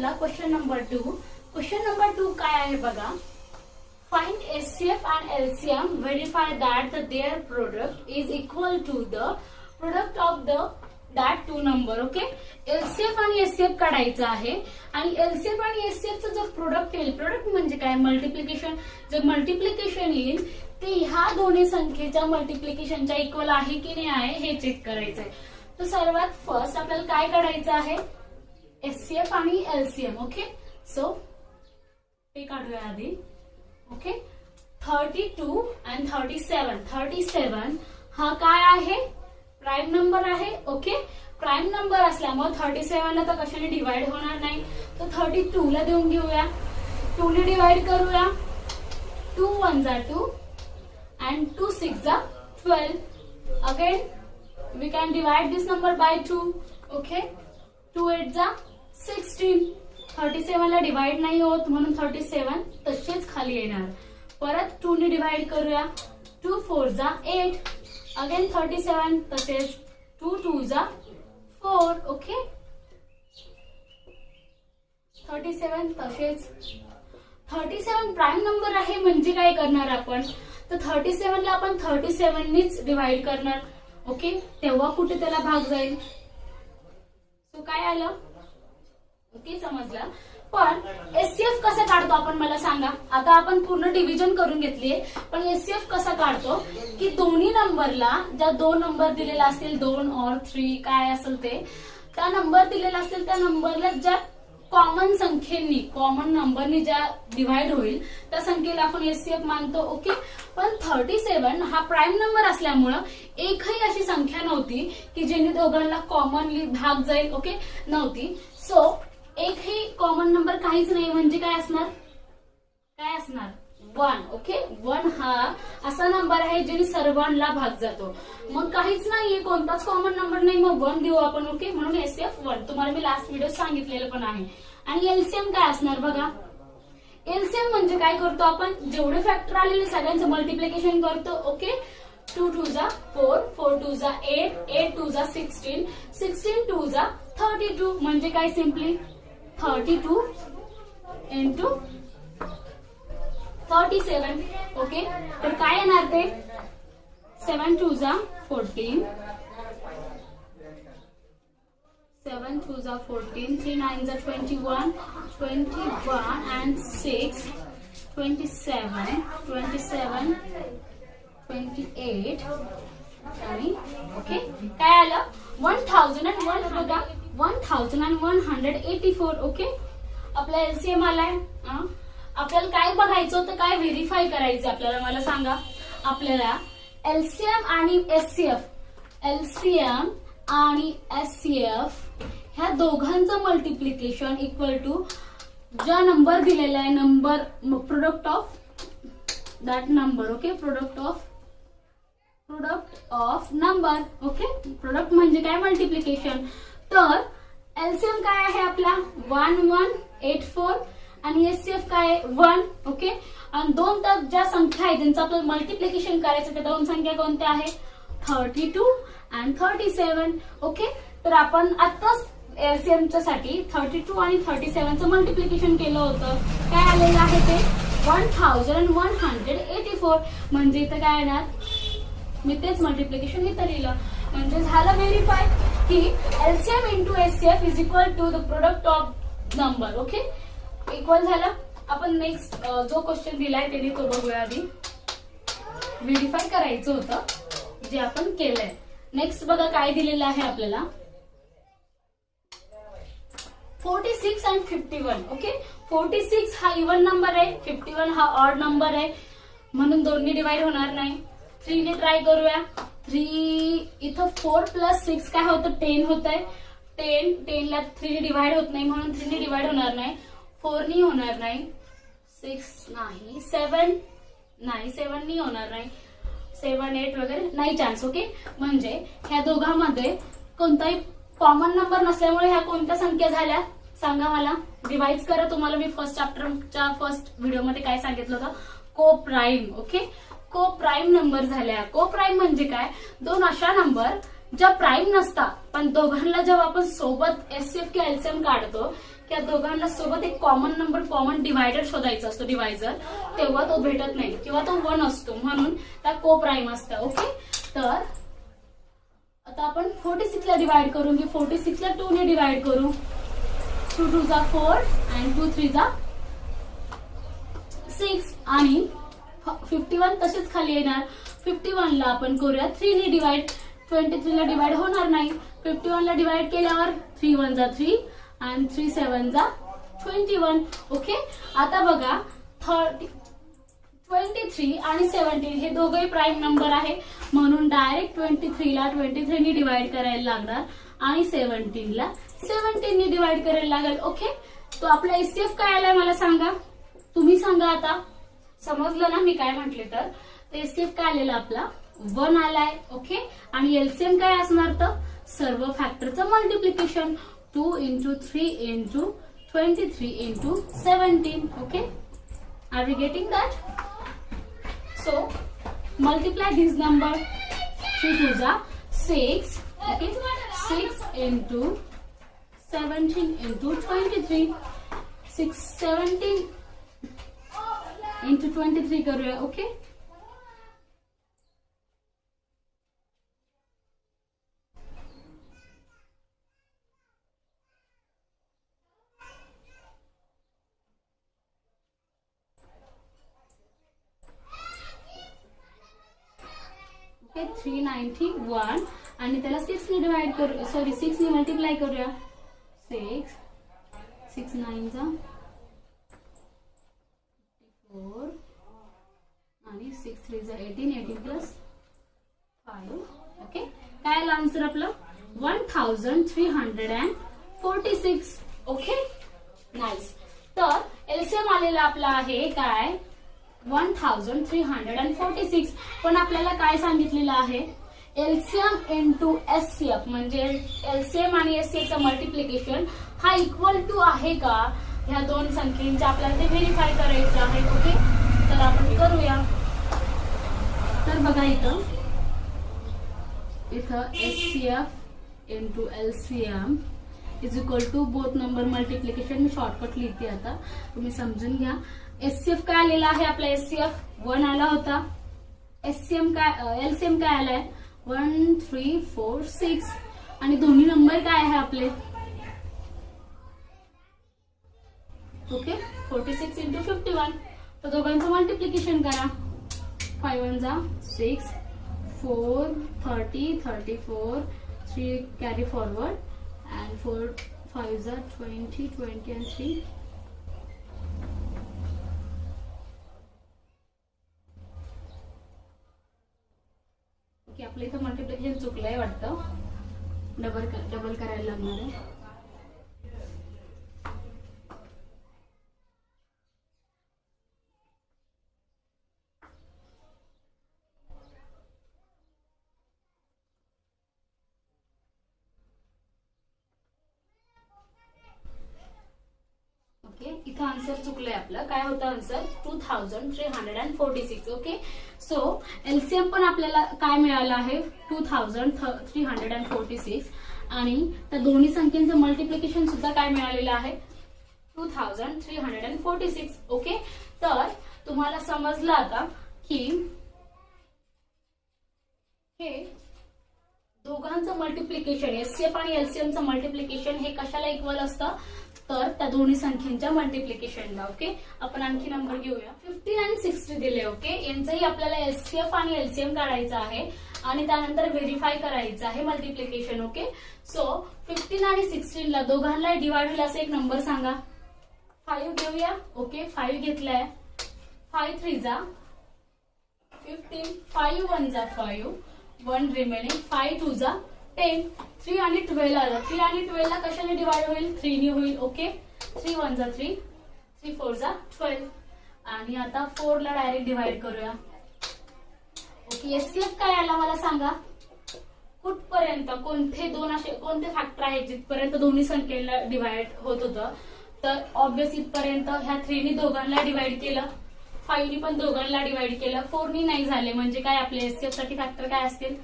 आपला question number 2. Question number 2 काय आहे बघा. Find HCF and LCM, verify that their product is equal to the product of the that two number. Okay, LCF आणि HCF काढायचं आहे आणि LCF आणि एचसीएफचं जर प्रोडक्ट येईल, प्रोडक्ट म्हणजे काय, मल्टिप्लिकेशन. जर मल्टिप्लिकेशन येईल ते ह्या दोन्ही संख्येच्या मल्टिप्लिकेशनच्या इक्वल आहे की नाही आहे हे चेक करायचंय. तर सर्वात फर्स्ट आपल्याला काय काढायचं आहे, एचसीएफ आणि एलसीएम. ओके, सो ते काढूया आधी. ओके, 32 आणि 37. 37 हा काय आहे, प्राईम नंबर आहे. ओके, प्राईम नंबर असल्यामुळे 37 ला तर कशाने डिवाइड होणार नाही, तर 32 ला देऊन घेऊया. 2 ने डिवाइड करूया. 2 1 जा 2 and 2 6 जा 12. Again we can divide this number by 2. Okay, 2 8 जा 16. 37 ला डिवाइड नाही होत म्हणून 37 तसेच खाली येणार. परत 2 ने डिवाइड करूया. 2 4 जा 8. अगेन 37 तसेच. 2 2 जा 4. ओके, 37 तसेच. 37 प्राईम नंबर आहे म्हणजे काय करणार आपण, तर 37 ला आपण 37 नीच डिवाइड करणार. ओके, तेव्हा कुठे त्याला भाग जाईल. सो काय आलं, ओके समजलं. पण एचसीएफ कसं काढतो आपण मला सांगा. आता आपण पूर्ण डिव्हिजन करून घेतलीये, पण एचसीएफ कसा काढतो की दोन्ही नंबरला ज्या 2 नंबर दिलेला असतील, 2 और 3 काय असेल ते, त्या नंबर दिलेला असतील त्या नंबरला ज्या कॉमन संख्येनी, कॉमन नंबरनी ज्या डिवाइड होईल त्या संख्येला आपण एचसीएफ मानतो. ओके, पण 37 हा प्राईम नंबर असल्यामुळं एकही अशी संख्या नव्हती की जेणे दोघांना कॉमनली भाग जाईल. ओके, नव्हती. सो एकही कॉमन नंबर काहीच नाही म्हणजे काय असणार, काय असणार 1. ओके, 1 हा असा नंबर आहे ज्याने सर्वांना भाग जातो. मग काहीच नाहीये, कोणताच कॉमन नंबर नाही, मग 1 देऊ आपण. ओके, म्हणून एचसीएफ 1. तुम्हाला मी लास्ट व्हिडिओ सांगितलेलं पण आहे. आणि एलसीएम काय असणार बघा. एलसीएम म्हणजे काय करतो आपण, जेवढे फॅक्टर आलेले सगळ्यांचं मल्टिप्लिकेशन करतो. ओके, 2 2 जा 4, 4 2 जा 8, 8 2 जा 16, 16 2 जा 32. म्हणजे काय, सिम्पली 32 इंटू 37. ओके, तर काय येणार ते 7 2 जा 14, 7 2 जा 14, 3 9 जा 21, 21 and 6 27, 27 28 आणि ओके काय आलं 1001 बघा, 1184. ओके, आपला एलसीएम आलाय. आपल्याला काय बघायचं होतं, काय व्हेरीफाय करायचं आपल्याला मला सांगा. आपल्याला एलसीएम आणि एचसीएफ, एलसीएम आणि एचसीएफ ह्या दोघांचं मल्टिप्लिकेशन इक्वल टू ज्या नंबर दिलेला आहे, number product of that number. Okay, product of number. Okay, product म्हणजे काय, मल्टिप्लिकेशन. तर एलसीएम काय आहे आपला 1184 आणि एचसीएफ काय आहे 1. ओके, आणि दोन तर ज्या संख्या आहेत त्यांचं आपल्याला मल्टिप्लिकेशन करायचं, त्या दोन संख्या कोणत्या आहेत 32 आणि 37. ओके, तर आपण आताच एलसीएमच्या साठी 32 आणि 37चं मल्टिप्लिकेशन केलं होतं. काय आलेलं आहे ते 1184. म्हणजे इथं काय येणार, मी तेच मल्टिप्लिकेशन इथं लिहिलं. म्हणजे झालं व्हेरीफाय की LCM into HCF is equal to the product of number. Okay, equal झालं. आपण नेक्स्ट जो क्वेश्चन दिलाय त्याने तो बघूया. आधी व्हेरीफाय करायचं होतं जे आपण केलंय. नेक्स्ट बघा काय दिलेलं आहे आपल्याला 46 आणि 51. ओके, 46 हा इव्हन नंबर आहे, 51 हा ऑड नंबर आहे म्हणून 2 ने डिवाइड होणार नाही. 3 ने ट्राय करूया. 3 इथं 4 + 6 काय होतं 10 होत आहे. 10 ला 3 ने डिवाइड होत नाही म्हणून 3 ने डिवाइड होणार नाही. 4 नी होणार नाही. 6 नाही. 7 नाही. 7 नी होणार नाही. 7 8 वगैरे नाही चान्स. ओके, म्हणजे ह्या दोघांमध्ये कोणताही कॉमन नंबर नसल्यामुळे ह्या कोणत्या संख्या झाल्या सांगा मला. रिवाइज करा. तुम्हाला मी फर्स्ट चॅप्टरच्या फर्स्ट व्हिडिओमध्ये काय सांगितलं होतं, को प्राईम. ओके, को प्राईम नंबर झाल्या. को प्राईम म्हणजे काय, दोन अशा नंबर ज्या प्राईम नसतात पण दोघांना जेव्हा आपण सोबत एचसीएफ किंवा एलसीएम काढतो की या दोघांना सोबत एक कॉमन नंबर, कॉमन डिवायडर शोधायचा असतो, डिवायझर, तेव्हा तो भेटत नाही किंवा तो 1 असतो, म्हणून त्या को प्राईम असतं. ओके, तर आता आपण 46 ला डिवाइड करू, की 46 ला 2 ने डिवाइड करू. 2 2 जा 4 and 2 3 जा 6 आणि 51 तसेच खाली येणार. 51 ला आपण करूया 3 ने डिवाइड. 23 ला डिवाइड होणार नाही. 51 ला डिवाइड केल्यावर 3 1 जा 3 आणि 3 7 जा 21. ओके, आता बघा 23 आणि 17 हे दोघंही प्राईम नंबर आहे, म्हणून डायरेक्ट 23 ला 23 ने डिवाइड करायला लागणार आणि 17 ला 17 ने डिवाइड करायला लागेल. ओके, तो आपला एचसीएफ काय आलाय मला सांगा, तुम्ही सांगा. आता समजलं ना मी काय म्हटले तर एचसीएफ काय आलेला आपला 1 आलाय. ओके, आणि एलसीएम काय असणार तर सर्व फॅक्टरचं multiplication 2 into 3 into 23 into 17. Okay, are we getting that? So multiply this number. 3 2 जा 6. Okay, 6 into 17 into 23. 6 17 into 23 करूया. ओके, ओके 391 आणि त्याला 6 ने डिवाइड करू, सॉरी 6 ने मल्टिप्लाय करूया. 6 6 9 जा 4 आणि 6 3 जा 18. 18 प्लस 5. ओके, काय आलं आन्सर आपलं 1346. Okay, nice. तर एलसीएम आलेला आपला आहे काय 1346. पण आपल्याला काय सांगितलेलं आहे एलसीएम इंटू एचसीएफ, म्हणजे एलसीएम आणि एचसीएफचं मल्टिप्लिकेशन हा इक्वल टू आहे का ह्या दोन संख्येचे आपल्याला ते व्हेरीफाय करायचं आहे. ओके, तर आपण करूया. तर बघा इथं HCF into LCM is equal to both number multiplication. मी शॉर्टकट लिहिते, आता तुम्ही समजून घ्या. एचसीएफ काय आलेला आहे आपला एचसीएफ 1 आला होता. एचसीएम काय एलसीएम काय आलाय 1 3 4 6 आणि दोन्ही नंबर काय आहे आपले. Okay, 46 into 51. तर दोघांचं मल्टिप्लिकेशन करा. 5 1 जा 6 4 30 34 3 कॅरी फॉरवर्ड and 4 5 जा 20 20 and 3. ओके, आपलं इथं मल्टिप्लिकेशन चुकलंय वाटतं, डबल करायला लागणार आहे. इथं आन्सर चुकलंय आपलं. काय होतं आन्सर 2346. ओके, सो एलसीएम पण आपल्याला काय मिळालं आहे 2346 आणि त्या दोन्ही संख्येचं मल्टिप्लिकेशन सुद्धा काय मिळालेलं आहे 2346. ओके, तर तुम्हाला समजलं आता की हे दोघांचं मल्टिप्लिकेशन एचसीएफ आणि एलसीएमचं मल्टिप्लिकेशन हे कशाला इक्वल असतं तर त्या दोन्ही संख्येच्या मल्टिप्लिकेशनला. ओके, आपण आणखी नंबर घेऊया. 15 आणि 60 दिले. ओके, यांचंही आपल्याला एचसीएफ आणि एलसीएम काढायचं आहे आणि त्यानंतर व्हेरीफाय करायचं आहे मल्टिप्लिकेशन. ओके, सो 15 आणि 16 ला दोघांना डिवाइड होईल असं एक नंबर सांगा. 5 घेऊया. ओके, 5 घेतलाय. 5 3 जा 15. 5 1 जा 5 1 रिमेनिंग. 5 2 जा 10. 3 आणि 12 आलं. 3 आणि 12 ला कशाने डिवाइड होईल 3 ने होईल. ओके, 3 1 जा 3 3 4 जा 12 आणि आता 4 ला डायरेक्ट डिवाइड करूया. ओके, एचसीएफ काय आला मला सांगा. कुठपर्यंत कोणते दोन असे कोणते फॅक्टर आहेत जिथपर्यंत दोन्ही संख्येला डिवाइड होत होतं तर ऑब्वियस इथपर्यंत ह्या 3 ने दोघांना डिवाइड केलं, 5 ने पण दोघांना डिवाइड केलं, 4 ने नाही झाले. म्हणजे काय आपले एचसीएफ साठी फॅक्टर काय असतील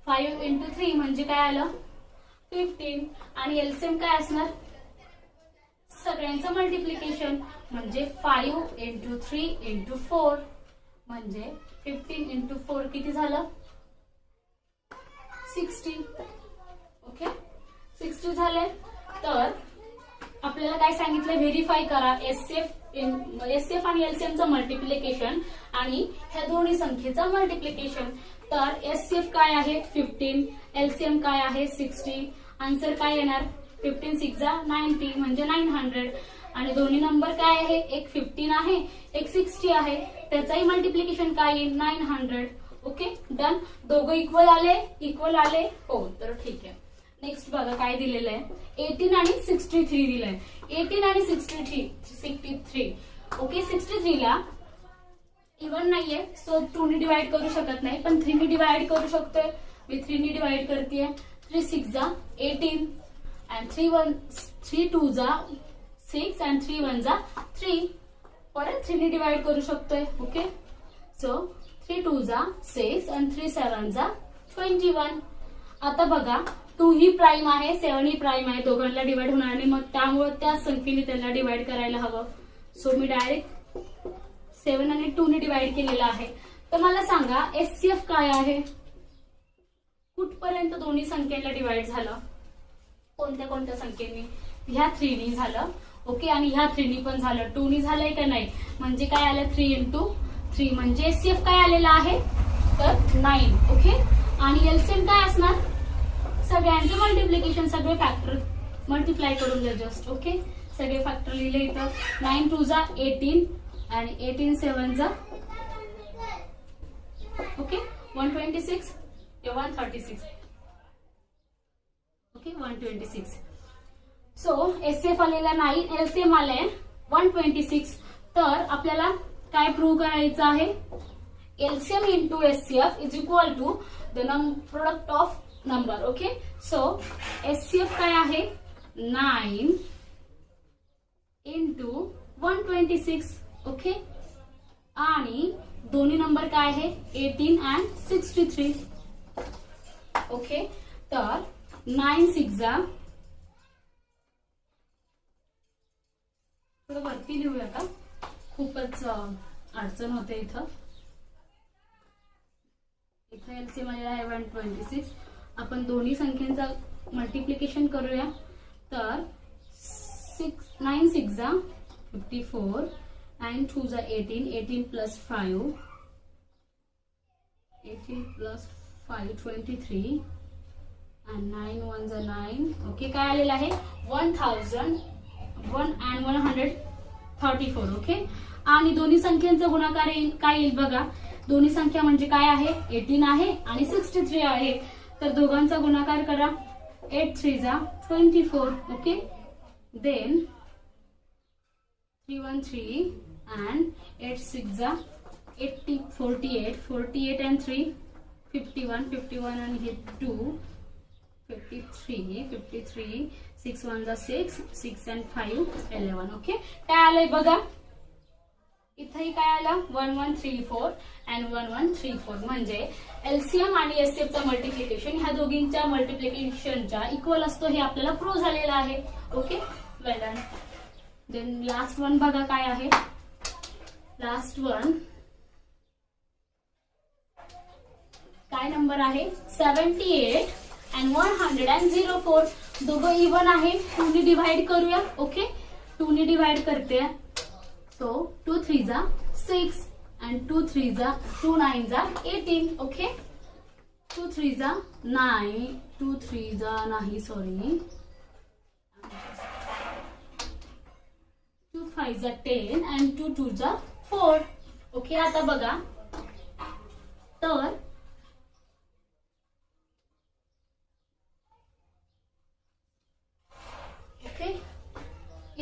5 into 3 म्हणजे काय आलं 15 आणि एलसीएम काय असणार सगळ्यांचं मल्टिप्लिकेशन म्हणजे 5 इंटू 3 इंटू 4 म्हणजे 15 इंटू 4 किती झालं 60. ओके 60 झाले. तर आपल्याला काय सांगितलं व्हेरीफाय करा एससीएफ आणि एलसीएमचं मल्टिप्लिकेशन आणि ह्या दोन्ही संख्येचं मल्टिप्लिकेशन. तर एससीएफ काय आहे 15, एलसीएम काय आहे 60. आन्सर काय येणार 15 6 90 म्हणजे 900 आणि दोन्ही नंबर काय आहे एक 15 आहे एक 60 आहे त्याचाही मल्टिप्लिकेशन काय येईल 900. Okay done. दोघं इक्वल आले हो तर ठीक आहे. नेक्स्ट बघा काय दिलेलं आहे 18 आणि 63 दिलंय. 18 आणि 63 ओके 63 ला इव्हन नाहीये सो 2 ने डिवाइड करू शकत नाही पण 3 ने डिवाइड करू शकतोय. मी 3 ने डिवाइड करतेय 3 6 18 and 3 2 6 and 3 1 3. परत 3 ने डिवाइड करू शकतोय. Okay so 3 2 6 and 3 7 21. आता बघा 2 ही प्राइम आहे 7 ही प्राइम आहे दोघांना डिवाइड होणार नाही मग त्यामुळे त्या संख्येने त्यांना डिवाइड करायला हवं. सो मी डायरेक्ट 7 आणि 2 ने डिवाइड केलेला आहे. तर मला सांगा एचसीएफ काय आहे कुठपर्यंत दोन्ही संख्येला डिवाइड झालं कोणत्या कोणत्या संख्येने ह्या 3 ने झालं. ओके आणि ह्या 3 ने पण झालं 2 ने झालंय का नाही म्हणजे काय आलं 3 इंटू 3 म्हणजे एचसीएफ काय आलेला आहे तर 9. ओके आणि एलसीएम काय असणार सगळ्यांचं मल्टिप्लिकेशन सगळे फॅक्टर मल्टिप्लाय करून द्या जस्ट. ओके सगळे फॅक्टर लिहिले इथं 9 2 18 आणि 18 7 ओके 126 136. ओके 126. सो एचसीएफ आलेला 9 एलसीएम आले 126. तर आपल्याला काय प्रूव्ह करायचं आहे LCM into HCF is equal to the product of number. Okay so HCF काय आहे 9 इंटू 126. ओके आणि दोन्ही नंबर काय आहे 18 अँड 63. ओके तर 9 6 थोडं वरती लिहूया का खूपच अडचण होते इथं एलसीएम आलेला आहे 126. आपण दोन्ही संख्यांचं मल्टिप्लिकेशन करूया. तर 9 6 54 9 2 18 18 प्लस 5 18 प्लस 5 23 and 9 1 9. ओके काय आलेलं आहे 1001 and 134. ओके आणि दोन्ही संख्यांचा गुणाकार काय येईल बघा दोन्ही संख्या म्हणजे काय आहे 18 आहे आणि 63 आहे तर दोघांचा गुणाकार करा 8 3 24. Okay then 3 1 3 and 8 6 80 48 and 3 51 and हे 2 53 6 1 6 6 and 5 11. ओके काय आलंय बघा इथंही काय आलं 1134 and 1134 म्हणजे एलसीएम आणि एचसीएफचं मल्टिप्लिकेशन ह्या दोघींच्या मल्टिप्लिकेशनच्या इक्वल असतो हे आपल्याला प्रूव्ह झालेलं आहे. ओके वेल डन. देन लास्ट वन बघा काय आहे लास्ट वन काय नंबर आहे 78 and 104. दोघं इव्हन आहे 2 ने डिवाइड करूया. ओके 2 ने डिवाइड करते सो 2 3 6 and 2 3 2 9 18. ओके 2 3 9 2 3 नाही सॉरी 2 5 10 and 2 2 4. ओके आता बघा तर ओके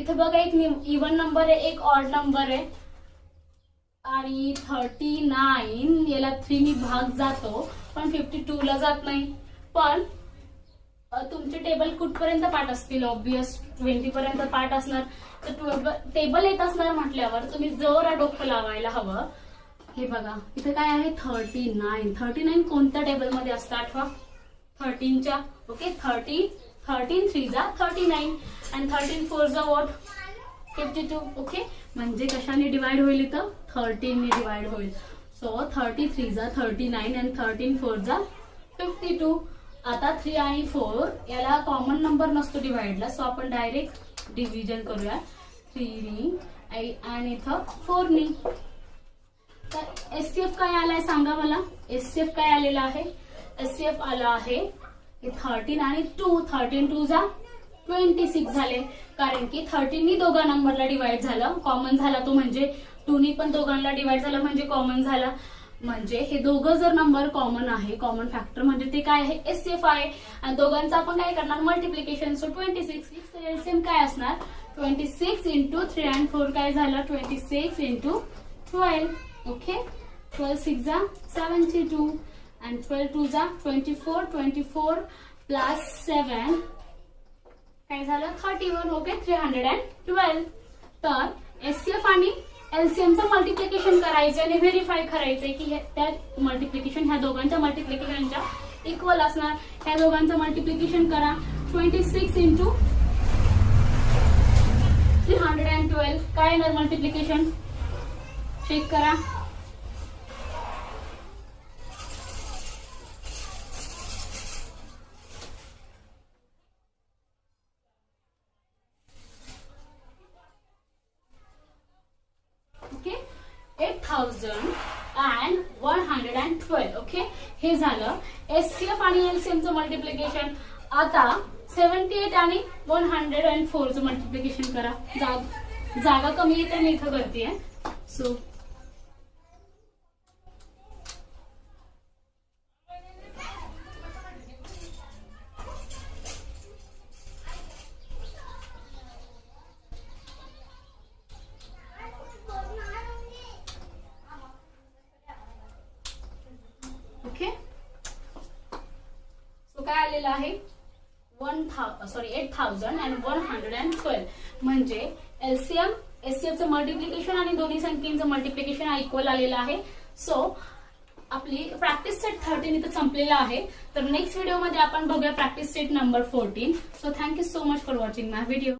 इथं बघा एक इव्हन नंबर आहे एक ऑड नंबर आहे आणि 39 याला 3 ने भाग जातो पण 52 ला जात नाही. पण तुमचे टेबल कुठपर्यंत पाठ असतील ऑब्वियस 20 पर्यंत पाठ असणार तर टेबल येत असणार म्हटल्यावर तुम्ही जरा डोकं लावायला हवं. हे बघा इथे काय आहे 39 कोणत्या टेबल मध्ये असतं आठवा 13च्या. Okay 13 3 39 and 13 4 what 52. ओके, म्हणजे कशाने डिवाइड होईल इथं 13 ने डिवाइड होईल. सो 33 जा 39 आणि 13 4 जा 52. आता 3 आणि 4 याला कॉमन नंबर नसतो डिवाइडला, सो आपण डायरेक्ट डिव्हिजन करूया 3 नी आणि इथं 4 नी. तर एससीएफ काय आलाय सांगा मला. एससीएफ काय आलेला आहे. एससीएफ आला आहे 13 आणि 2. 13 2 जा 26 झाले, कारण की 13 नी दोघा नंबरला डिवाइड झालं, कॉमन झाला तो, म्हणजे 2 नी पण दोघांना डिवाइड झालं म्हणजे कॉमन झाला. म्हणजे हे दोघं जर नंबर कॉमन आहे, कॉमन फॅक्टर म्हणजे ते काय आहे एससीएफ आहे. आणि दोघांचं आपण काय करणार मल्टिप्लिकेशन. सो 26. एलसीएम काय असणार 26 इंटू 3 आणि 4 काय झालं 26 इंटू 12. ओके, 12 6 जा 72 and 12 2 जा 24. 24 प्लस 7 काय झालं 31. ओके, 312. तर एससीएफ आणि एलसीएमचं मल्टिप्लिकेशन करायचं आणि व्हेरीफाय करायचंय की त्या मल्टिप्लिकेशन ह्या दोघांच्या मल्टिप्लिकेशनच्या इक्वल असणार. ह्या दोघांचं मल्टिप्लिकेशन करा 26 इंटू 312 काय येणार मल्टिप्लिकेशन चेक करा. ओके, 8112. ओके, हे झालं एससीएफ आणि एलसीएमचं मल्टिप्लिकेशन. आता 78 आणि 104चं मल्टिप्लिकेशन करा. जागा कमी येते मी इथं करतेय. सो ओके, सो काय आलेलं आहे 8112 म्हणजे एलसीएम एससीएफचं मल्टिप्लिकेशन आणि दोन्ही संख्येचं मल्टिप्लिकेशन हा इक्वल आलेला आहे. सो आपली प्रॅक्टिस सेट 13 इथं संपलेला आहे. तर नेक्स्ट व्हिडिओमध्ये आपण बघूया practice set number 14. So thank you so much for watching my video.